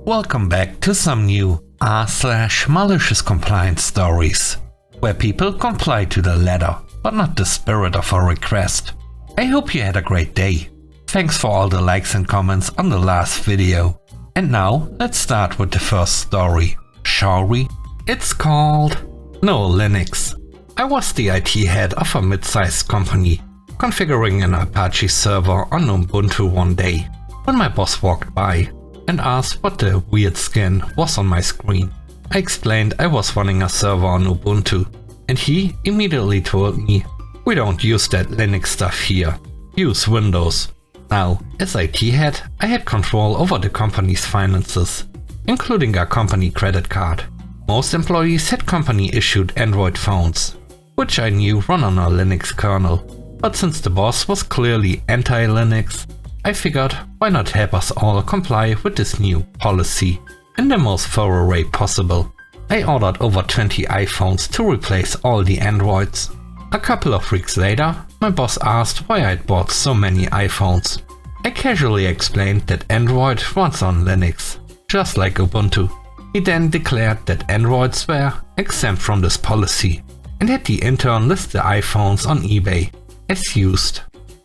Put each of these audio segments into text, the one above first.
Welcome back to some new r/malicious compliance stories, where people comply to the letter, but not the spirit of a request. I hope you had a great day. Thanks for all the likes and comments on the last video. And now let's start with the first story, shall we? It's called No Linux. I was the IT head of a mid-sized company, configuring an Apache server on Ubuntu one day, when my boss walked by and asked what the weird skin was on my screen. I explained I was running a server on Ubuntu, and he immediately told me, "We don't use that Linux stuff here, use Windows." Now, as IT head, I had control over the company's finances, including a company credit card. Most employees had company-issued Android phones, which I knew run on a Linux kernel, but since the boss was clearly anti-Linux, I figured why not help us all comply with this new policy in the most thorough way possible. I ordered over 20 iPhones to replace all the Androids. A couple of weeks later, my boss asked why I'd bought so many iPhones. I casually explained that Android runs on Linux, just like Ubuntu. He then declared that Androids were exempt from this policy and had the intern list the iPhones on eBay as used.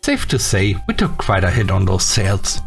Safe to say, we took quite a hit on those sales.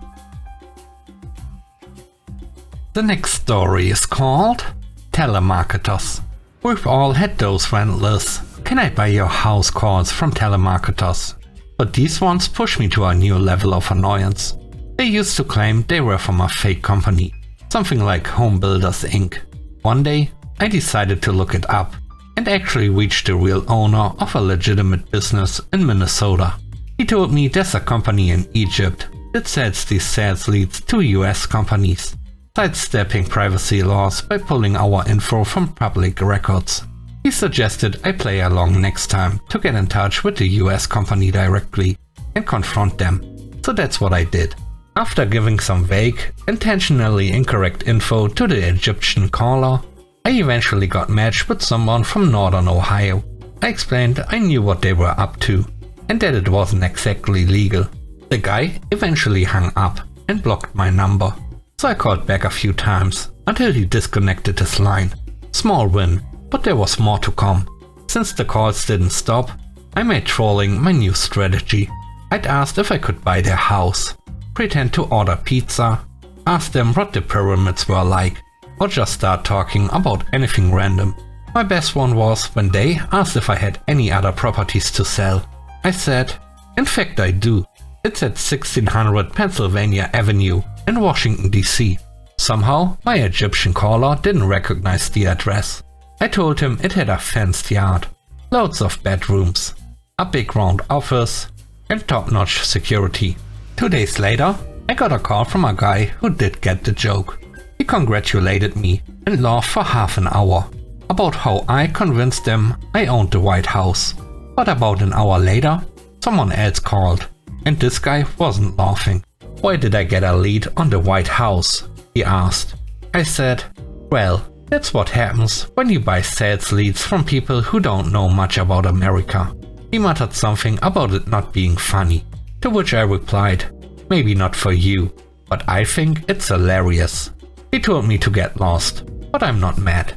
The next story is called Telemarketers. We've all had those relentless "can I buy your house" calls from telemarketers, but these ones push me to a new level of annoyance. They used to claim they were from a fake company, something like Home Builders Inc. One day, I decided to look it up and actually reached the real owner of a legitimate business in Minnesota. He told me there's a company in Egypt that sells these sales leads to US companies, sidestepping privacy laws by pulling our info from public records. He suggested I play along next time to get in touch with the US company directly and confront them, so that's what I did. After giving some vague, intentionally incorrect info to the Egyptian caller, I eventually got matched with someone from Northern Ohio. I explained I knew what they were up to, and that it wasn't exactly legal. The guy eventually hung up and blocked my number, so I called back a few times until he disconnected his line. Small win, but there was more to come. Since the calls didn't stop, I made trolling my new strategy. I'd asked if I could buy their house, pretend to order pizza, ask them what the pyramids were like, or just start talking about anything random. My best one was when they asked if I had any other properties to sell. I said, "In fact I do. It's at 1600 Pennsylvania Avenue in Washington DC. Somehow my Egyptian caller didn't recognize the address. I told him it had a fenced yard, loads of bedrooms, a big round office, and top-notch security. 2 days later, I got a call from a guy who did get the joke. He congratulated me and laughed for half an hour about how I convinced them I owned the White House. But about an hour later, someone else called, and this guy wasn't laughing. "Why did I get a lead on the White House?" he asked. I said, "Well, that's what happens when you buy sales leads from people who don't know much about America." He muttered something about it not being funny, to which I replied, "Maybe not for you, but I think it's hilarious." He told me to get lost, but I'm not mad.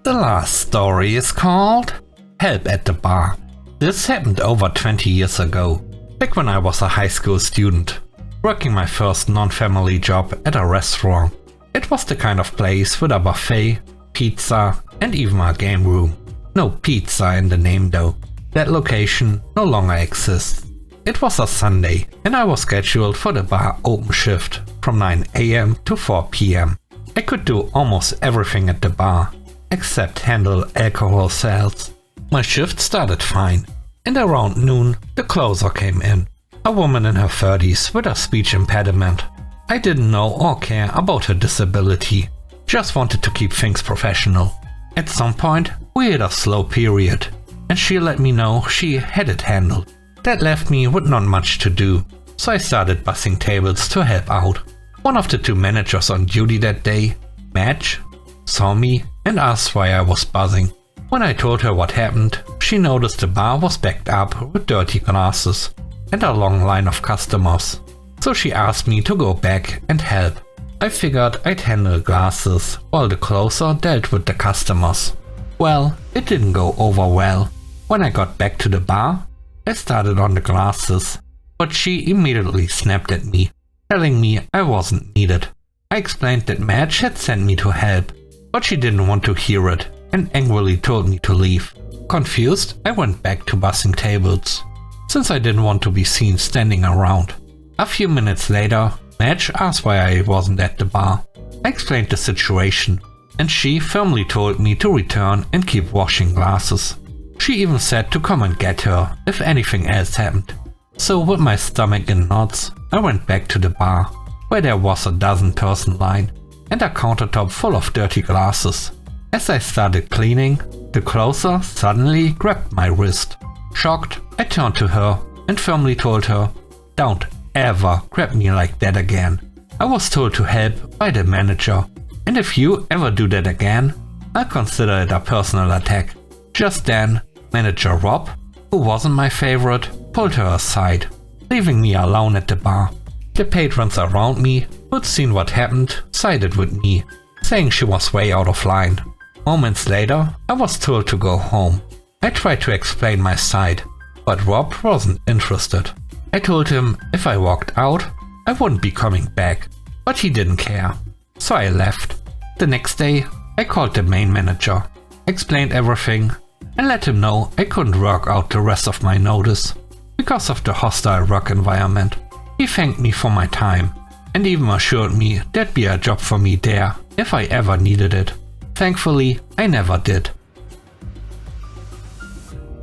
The last story is called Help at the Bar. This happened over 20 years ago, back when I was a high school student, working my first non-family job at a restaurant. It was the kind of place with a buffet, pizza, and even a game room. No pizza in the name though. That location no longer exists. It was a Sunday and I was scheduled for the bar open shift from 9 AM to 4 PM. I could do almost everything at the bar, except handle alcohol sales. My shift started fine, and around noon the closer came in, a woman in her 30s with a speech impediment. I didn't know or care about her disability, just wanted to keep things professional. At some point we hit a slow period, and she let me know she had it handled. That left me with not much to do, so I started bussing tables to help out. One of the two managers on duty that day, Madge, saw me and asked why I was buzzing. When I told her what happened, she noticed the bar was backed up with dirty glasses and a long line of customers. so she asked me to go back and help. I figured I'd handle glasses while the closer dealt with the customers. Well, it didn't go over well. When I got back to the bar, I started on the glasses, but she immediately snapped at me, telling me I wasn't needed. I explained that Madge had sent me to help, but she didn't want to hear it and angrily told me to leave. Confused, I went back to bussing tables, since I didn't want to be seen standing around. A few minutes later, Madge asked why I wasn't at the bar. I explained the situation, and she firmly told me to return and keep washing glasses. She even said to come and get her if anything else happened. So with my stomach in knots, I went back to the bar, where there was a 12-person line and a countertop full of dirty glasses. As I started cleaning, the closer suddenly grabbed my wrist. Shocked, I turned to her and firmly told her, "Don't ever grab me like that again. I was told to help by the manager, and if you ever do that again, I'll consider it a personal attack." Just then, Manager Rob, who wasn't my favorite, pulled her aside, leaving me alone at the bar. The patrons around me, who'd seen what happened, sided with me, saying she was way out of line. Moments later, I was told to go home. I tried to explain my side, but Rob wasn't interested. I told him if I walked out, I wouldn't be coming back, but he didn't care, so I left. The next day, I called the main manager, explained everything, and let him know I couldn't work out the rest of my notice because of the hostile work environment. He thanked me for my time and even assured me there'd be a job for me there if I ever needed it. Thankfully, I never did.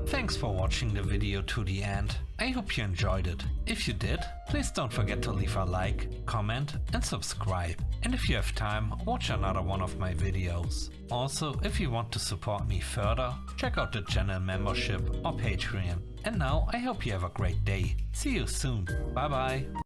Thanks for watching the video to the end. I hope you enjoyed it. If you did, please don't forget to leave a like, comment and subscribe. And if you have time, watch another one of my videos. Also, if you want to support me further, check out the channel membership or Patreon. And now I hope you have a great day. See you soon. Bye bye.